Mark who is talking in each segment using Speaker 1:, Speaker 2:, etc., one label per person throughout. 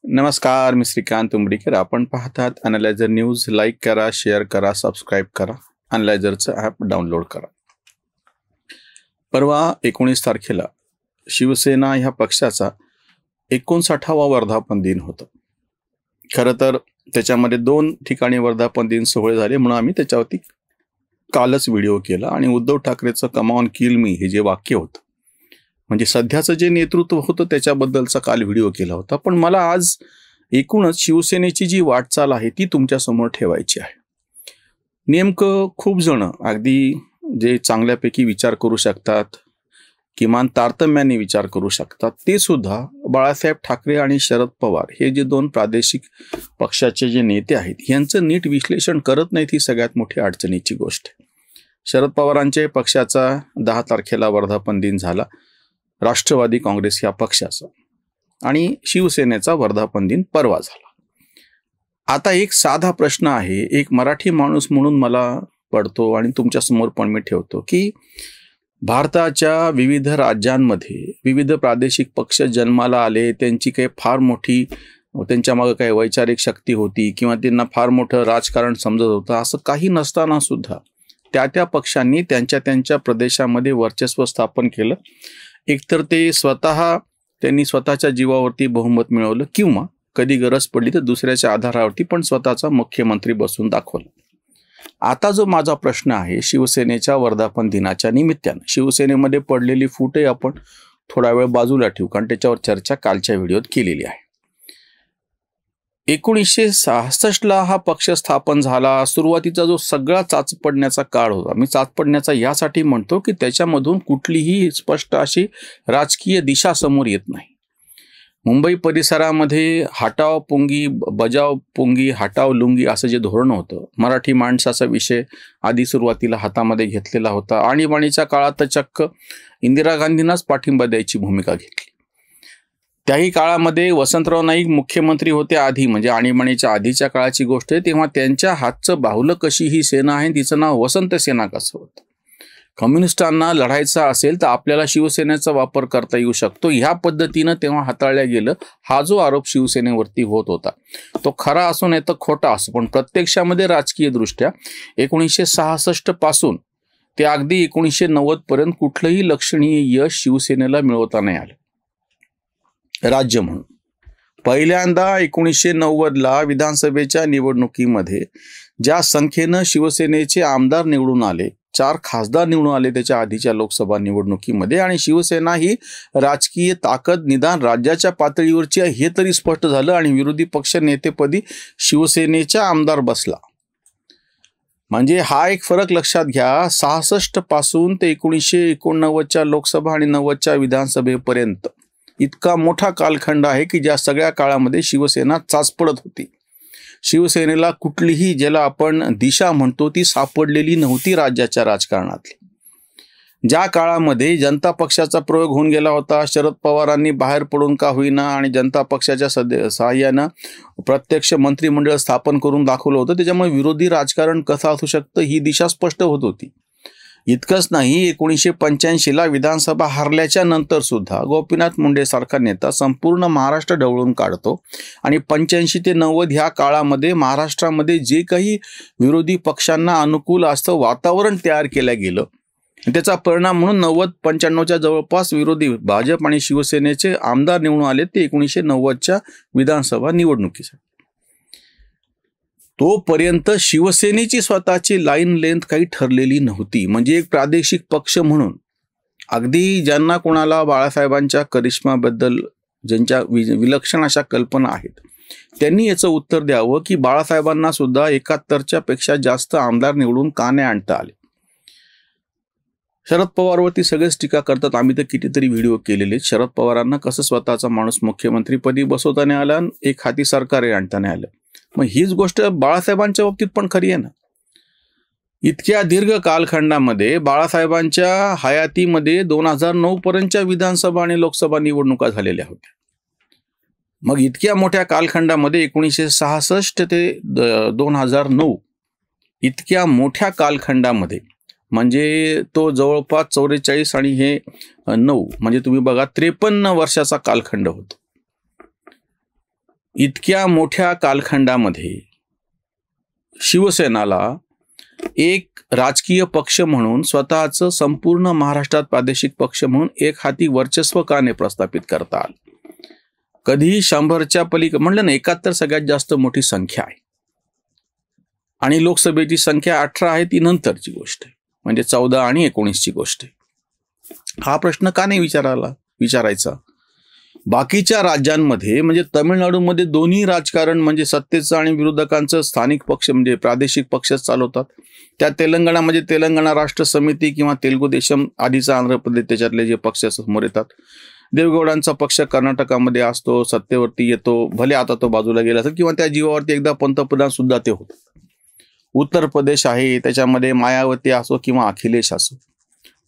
Speaker 1: नमस्कार, मी श्रीकांत उंबरीकर. आपण पाहतात अॅनालायझर न्यूज. लाईक करा, शेअर करा, सबस्क्राईब करा. अॅनालायझरचं ॲप डाउनलोड करा. परवा 19 तारखेला शिवसेना ह्या पक्षाचा 59वा वर्धापन दिन होता. खरं तर त्याच्यामध्ये 2 ठिकाणी वर्धापन दिन सोहळे झाले, म्हणून आम्ही त्याच्यावरती कालच व्हिडिओ केला. आणि उद्धव ठाकरेचं कम ऑन किल मी हे जे वाक्य होतं, म्हणजे सध्याचं जे नेतृत्व होतं त्याच्याबद्दलचा काल व्हिडिओ केला होता. पण मला आज एकूणच शिवसेनेची जी वाटचाल आहे ती तुमच्यासमोर ठेवायची आहे. नेमकं खूप जण अगदी जे चांगल्यापैकी विचार करू शकतात, किमान तारतम्याने विचार करू शकतात, ते सुद्धा बाळासाहेब ठाकरे आणि शरद पवार हे जे 2 प्रादेशिक पक्षाचे जे नेते आहेत यांचं नीट विश्लेषण करत नाहीत. ही सगळ्यात मोठी अडचणीची गोष्ट आहे. शरद पवारांच्या पक्षाचा 10 तारखेला वर्धापन दिन झाला, राष्ट्रवादी काँग्रेस या पक्षाचा, आणि शिवसेनेचा वर्धापन दिन परवा झाला. आता एक साधा प्रश्न आहे, एक मराठी माणूस म्हणून मला पडतो आणि तुमच्या समोर पण मी ठेवतो, की भारताच्या विविध राज्यांमध्ये विविध प्रादेशिक पक्ष जन्माला आले. त्यांची काही फार मोठी त्यांच्यामागं काही वैचारिक शक्ती होती किंवा त्यांना फार मोठं राजकारण समजत होतं असं काही नसताना सुद्धा त्या पक्षांनी त्यांच्या प्रदेशामध्ये वर्चस्व स्थापन केलं. एकतर ते त्यांनी स्वतःच्या जीवावरती बहुमत मिळवलं, किंवा कधी गरज पडली तर दुसऱ्याच्या आधारावरती पण स्वतःचा मुख्यमंत्री बसून दाखवलं. आता जो माझा प्रश्न आहे, शिवसेनेच्या वर्धापन दिनाच्या निमित्तानं शिवसेनेमध्ये पडलेली फूटही आपण थोडा वेळ बाजूला ठेवू, कारण त्याच्यावर चर्चा कालच्या व्हिडिओत केलेली आहे. 1966ला हा पक्ष स्थापन झाला. सुरुवातीचा जो सगळा चाचपडण्याचा काळ होता, मी चाचपडण्याचा यासाठी म्हणतो की त्याच्यामधून कुठलीही स्पष्ट अशी राजकीय दिशा समोर येत नाही. मुंबई परिसरामध्ये हटाव पुंगी, बजाव पुंगी, हटाव लुंगी असं जे धोरण होतं, मराठी माणसाचा विषय आधी सुरुवातीला हातामध्ये घेतलेला होता. आणीबाणीच्या काळात चक्क इंदिरा गांधींनाच पाठिंबा द्यायची भूमिका घेतली. त्याही काळामध्ये वसंतराव नाईक मुख्यमंत्री होते आधी, म्हणजे आणीबाणीच्या आधीच्या काळाची गोष्ट आहे. तेव्हा त्यांच्या हातचं बाहुलं कशी ही सेना आहे, तिचं नाव वसंत सेना कसं होतं. कम्युनिस्टांना लढायचा असेल तर आपल्याला शिवसेनेचा वापर करता येऊ शकतो, ह्या पद्धतीनं तेव्हा हाताळल्या गेलं. हा जो आरोप शिवसेनेवरती होत होता तो खरा असो नाही तर खोटा असो, पण प्रत्यक्षामध्ये राजकीय दृष्ट्या 1966 पासून ते अगदी 1990 पर्यंत कुठलंही लक्षणीय यश शिवसेनेला मिळवता नाही आलं राज्य म्हणून. पहिल्यांदा 1990ला विधानसभेच्या निवडणुकीमध्ये ज्या संख्येनं शिवसेनेचे आमदार निवडून आले, 4 खासदार निवडून आले त्याच्या आधीच्या लोकसभा निवडणुकीमध्ये, आणि शिवसेना ही राजकीय ताकद निदान राज्याच्या पातळीवरची आहे हे तरी स्पष्ट झालं, आणि विरोधी पक्ष नेतेपदी शिवसेनेचा आमदार बसला. म्हणजे हा एक फरक लक्षात घ्या. 66 पासून ते 1989च्या लोकसभा आणि 90च्या विधानसभेपर्यंत इतका मोठा कालखंड आहे की ज्या सगळ्या काळामध्ये शिवसेना चाचपडत होती. शिवसेनेला कुठलीही, ज्याला आपण दिशा म्हणतो, ती सापडलेली नव्हती राज्याच्या राजकारणातली. ज्या काळामध्ये जनता पक्षाचा प्रयोग होऊन गेला होता, शरद पवारांनी बाहेर पडून का होईना आणि जनता पक्षाच्या सहाय्यानं प्रत्यक्ष मंत्रिमंडळ स्थापन करून दाखवलं होतं, त्याच्यामुळे विरोधी राजकारण कसं असू शकतं ही दिशा स्पष्ट होत होती. इतकंच नाही, 1985ला विधानसभा हरल्याच्या नंतर सुद्धा गोपीनाथ मुंडे सारखा नेता संपूर्ण महाराष्ट्र ढवळून काढतो, आणि 85 ते 90 ह्या काळामध्ये महाराष्ट्रामध्ये जे काही विरोधी पक्षांना अनुकूल असं वातावरण तयार केलं गेलं, त्याचा परिणाम म्हणून 90-95च्या जवळपास विरोधी भाजप आणि शिवसेनेचे आमदार निवडून आले ते 1990च्या विधानसभा निवडणुकीसाठी. तोपर्यंत शिवसेनेची स्वतःची लाईन लेंथ काही ठरलेली नव्हती. म्हणजे एक प्रादेशिक पक्ष म्हणून अगदी ज्यांना कोणाला बाळासाहेबांच्या करिश्माबद्दल ज्यांच्या विलक्षण अशा कल्पना आहेत त्यांनी याचं उत्तर द्यावं की बाळासाहेबांना सुद्धा 71च्या पेक्षा जास्त आमदार निवडून का नाही आणता आले. शरद पवारवरती सगळेच टीका करतात, आम्ही तर कितीतरी व्हिडिओ केलेले. शरद पवारांना कसं स्वतःचा माणूस मुख्यमंत्रीपदी बसवता नाही आला, एक हाती सरकार आणता नाही आलं. मग हीच गोष्ट बाळासाहेबांच्या बाबतीत पण खरी आहे ना. इतक्या दीर्घ कालखंडामध्ये बाळासाहेबांच्या हयातीमध्ये 2009 पर्यंतच्या विधानसभा आणि लोकसभा निवडणुका झालेल्या होत्या. मग इतक्या मोठ्या कालखंडामध्ये 1966 ते 2009 इतक्या मोठ्या कालखंडामध्ये, म्हणजे तो जवळपास 44 आणि हे 9 म्हणजे तुम्ही बघा 53 वर्षाचा कालखंड होता. इतक्या मोठ्या कालखंडामध्ये शिवसेनाला एक राजकीय पक्ष म्हणून स्वतःचं संपूर्ण महाराष्ट्रात प्रादेशिक पक्ष म्हणून एक हाती वर्चस्व का नाही प्रस्थापित करता आलं? कधीही 100च्या पलीकडे म्हणलं ना, 71 सगळ्यात जास्त मोठी संख्या आहे आणि लोकसभेची संख्या 18 आहे, ती नंतरची गोष्ट आहे, म्हणजे 14 आणि 19ची गोष्ट आहे. हा प्रश्न का नाही विचारायचा? बाकीच्या राज्यांमध्ये म्हणजे तामिळनाडूमध्ये दोन्ही राजकारण म्हणजे सत्तेचं आणि विरोधकांचं स्थानिक पक्ष म्हणजे प्रादेशिक पक्षच चालवतात. त्या तेलंगणामध्ये तेलंगणा राष्ट्र समिती किंवा तेलुगू देशम आधीचा आंध्र प्रदेश त्याच्यातले जे पक्ष समोर येतात. देवगौडांचा पक्ष कर्नाटकामध्ये असतो, सत्तेवरती येतो, भले आता तो बाजूला गेला असेल किंवा त्या जीवावरती एकदा पंतप्रधान सुद्धा ते होतात. उत्तर प्रदेश आहे, त्याच्यामध्ये मायावती असो किंवा अखिलेश असो.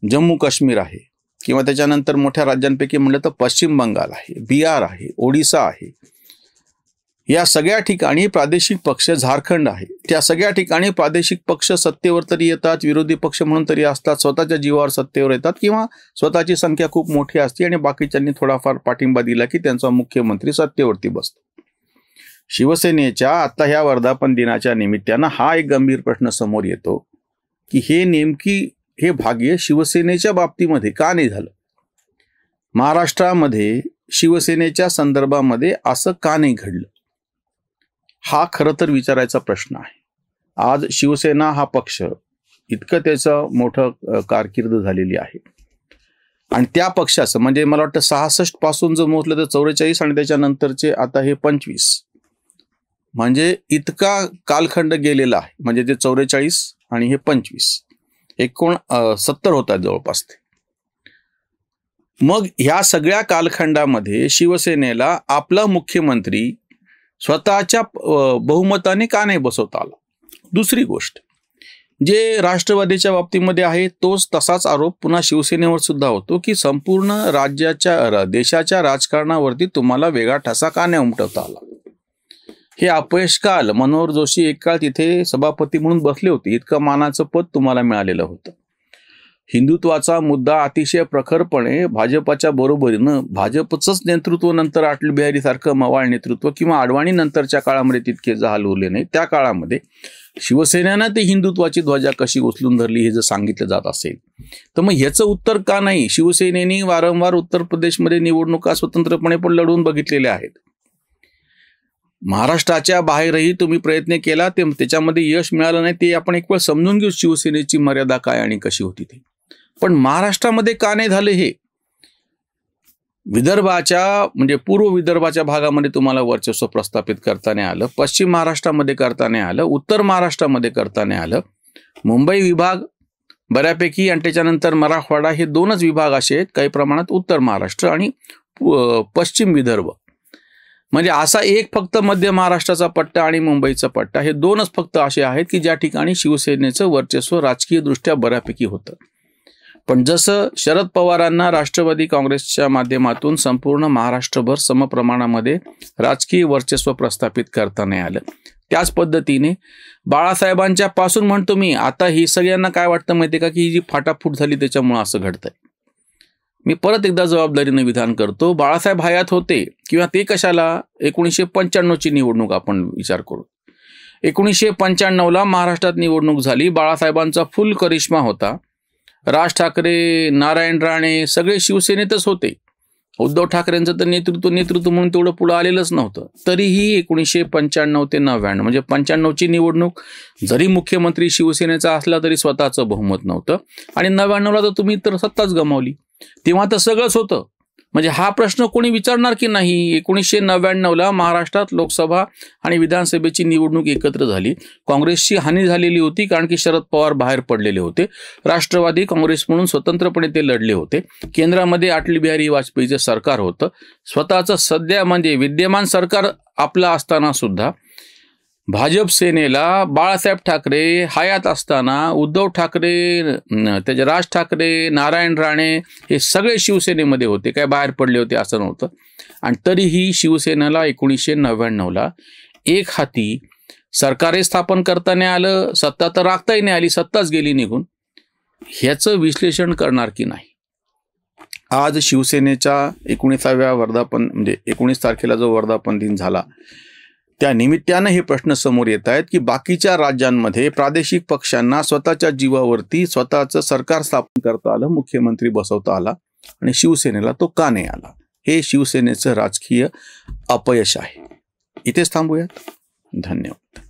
Speaker 1: जम्मू काश्मीर आहे किंवा त्याच्यानंतर मोठ्या राज्यांपैकी म्हणलं तर पश्चिम बंगाल आहे, बिहार आहे, ओडिसा आहे. या सगळ्या ठिकाणी प्रादेशिक पक्ष, झारखंड आहे, त्या सगळ्या ठिकाणी प्रादेशिक पक्ष सत्तेवर तरी येतात, विरोधी पक्ष म्हणून तरी असतात, स्वतःच्या जीवावर सत्तेवर येतात किंवा स्वतःची संख्या खूप मोठी असते आणि बाकीच्यांनी थोडाफार पाठिंबा दिला की त्यांचा मुख्यमंत्री सत्तेवरती बसतो. शिवसेनेच्या आता ह्या वर्धापन दिनाच्या निमित्तानं हा एक गंभीर प्रश्न समोर येतो की हे भाग्य शिवसेनेच्या बाबतीमध्ये का नाही झालं? महाराष्ट्रामध्ये शिवसेनेच्या संदर्भामध्ये असं का नाही घडलं? हा खरं तर विचारायचा प्रश्न आहे. आज शिवसेना हा पक्ष इतकं त्याचं मोठं कारकीर्द झालेली आहे आणि त्या पक्षाचं म्हणजे मला वाटतं 66 पासून जर मोजलं तर 44 आणि त्याच्यानंतरचे आता हे 25 म्हणजे इतका कालखंड गेलेला आहे. म्हणजे ते 44 आणि हे 25 एकूण 70 होतात जवळपास ते. मग ह्या सगळ्या कालखंडामध्ये शिवसेनेला आपला मुख्यमंत्री स्वतःच्या बहुमताने का नाही बसवता आला? दुसरी गोष्ट, जे राष्ट्रवादीच्या बाबतीमध्ये आहे तोच तसाच आरोप पुन्हा शिवसेनेवर सुद्धा होतो की संपूर्ण देशाच्या राजकारणावरती तुम्हाला वेगळा ठसा का नाही उमटवता आला? हे अपयश का आलं? मनोहर जोशी एक काळ तिथे सभापती म्हणून बसले होते, इतकं मानाचं पद तुम्हाला मिळालेलं होतं. हिंदुत्वाचा मुद्दा अतिशय प्रखरपणे भाजपच्या बरोबरीनं भाजपचंच नेतृत्व नंतर अटल बिहारी सारखं मवाळ नेतृत्व किंवा अडवाणी नंतरच्या काळामध्ये तितके जहाल उरले नाही. त्या काळामध्ये शिवसेनेनं ते हिंदुत्वाची ध्वजा कशी उचलून धरली हे जर सांगितलं जात असेल तर मग ह्याचं उत्तर का नाही? शिवसेनेने वारंवार उत्तर प्रदेशमध्ये निवडणुका स्वतंत्रपणे पण लढवून बघितलेल्या आहेत. महाराष्ट्राच्या बाहेरही तुम्ही प्रयत्न केला, त्याच्यामध्ये यश मिळालं नाही. ते आपण एक वेळ समजून घेऊ शिवसेनेची मर्यादा काय आणि कशी होती ते. पण महाराष्ट्रामध्ये का नाही झालं? हे विदर्भाच्या म्हणजे पूर्व विदर्भाच्या भागामध्ये तुम्हाला वर्चस्व प्रस्थापित करता नाही आलं, पश्चिम महाराष्ट्रामध्ये करता नाही आलं, उत्तर महाराष्ट्रामध्ये करता नाही आलं. मुंबई विभाग बऱ्यापैकी आणि त्याच्यानंतर मराठवाडा हे दोनच विभाग असे आहेत, काही प्रमाणात उत्तर महाराष्ट्र आणि पश्चिम विदर्भ. म्हणजे असा एक फक्त मध्य महाराष्ट्राचा पट्टा आणि मुंबईचा पट्टा हे दोनच फक्त असे आहेत की ज्या ठिकाणी शिवसेनेचं वर्चस्व राजकीय दृष्ट्या बऱ्यापैकी होतं. पण जसं शरद पवारांना राष्ट्रवादी काँग्रेसच्या माध्यमातून संपूर्ण महाराष्ट्रभर समप्रमाणामध्ये राजकीय वर्चस्व प्रस्थापित करता नाही आलं, त्याच पद्धतीने बाळासाहेबांच्या पासून म्हणतो मी, आता ही सगळ्यांना काय वाटतं माहिती आहे का की ही जी फाटाफूट झाली त्याच्यामुळे असं घडतंय. मी परत एकदा जबाबदारीनं विधान करतो, बाळासाहेब हयात होते किंवा ते कशाला? 1995ची निवडणूक आपण विचार करू. 1995ला महाराष्ट्रात निवडणूक झाली, बाळासाहेबांचा फुल करिश्मा होता. राज ठाकरे, नारायण राणे सगळे शिवसेनेतच होते. उद्धव ठाकरेंचं तर नेतृत्व म्हणून तेवढं पुढं आलेलंच नव्हतं. तरीही 1995 ते 99 म्हणजे 95ची निवडणूक जरी मुख्यमंत्री शिवसेनेचा असला तरी स्वतःचं बहुमत नव्हतं आणि 99ला तर तुम्ही तर सत्ताच गमावली. तेव्हा तर सगळंच होतं. म्हणजे हा प्रश्न कोणी विचारणार की नाही? 1999ला महाराष्ट्रात लोकसभा आणि विधानसभेची निवडणूक एकत्र झाली. काँग्रेसची हानी झालेली होती कारण की शरद पवार बाहेर पडलेले होते. राष्ट्रवादी काँग्रेस म्हणून स्वतंत्रपणे ते लढले होते. केंद्रामध्ये अटल बिहारी वाजपेयीचं सरकार होतं. स्वतःचं सध्या म्हणजे विद्यमान सरकार आपलं असताना सुद्धा भाजप सेनेला बाळासाहेब ठाकरे हयात असताना उद्धव ठाकरे, त्याचे राज ठाकरे, नारायण राणे हे सगळे शिवसेनेमध्ये होते, काय बाहेर पडले होते असं नव्हतं. आणि तरीही शिवसेनेला 1999ला एक हाती सरकारही स्थापन करता नाही आलं, सत्ता तर राखताही नाही आली, सत्ताच गेली निघून. ह्याचं विश्लेषण करणार की नाही? आज शिवसेनेच्या 19व्या वर्धापन म्हणजे 19 तारखेला जो वर्धापन दिन झाला त्या निमित्तानं हे प्रश्न समोर येत आहेत की बाकीच्या राज्यांमध्ये प्रादेशिक पक्षांना स्वतःच्या जीवावरती स्वतःचं सरकार स्थापन करता आलं, मुख्यमंत्री बसवता आला, आणि शिवसेनेला तो का नाही आला? हे शिवसेनेचं राजकीय अपयश आहे. इथेच थांबूयात. धन्यवाद.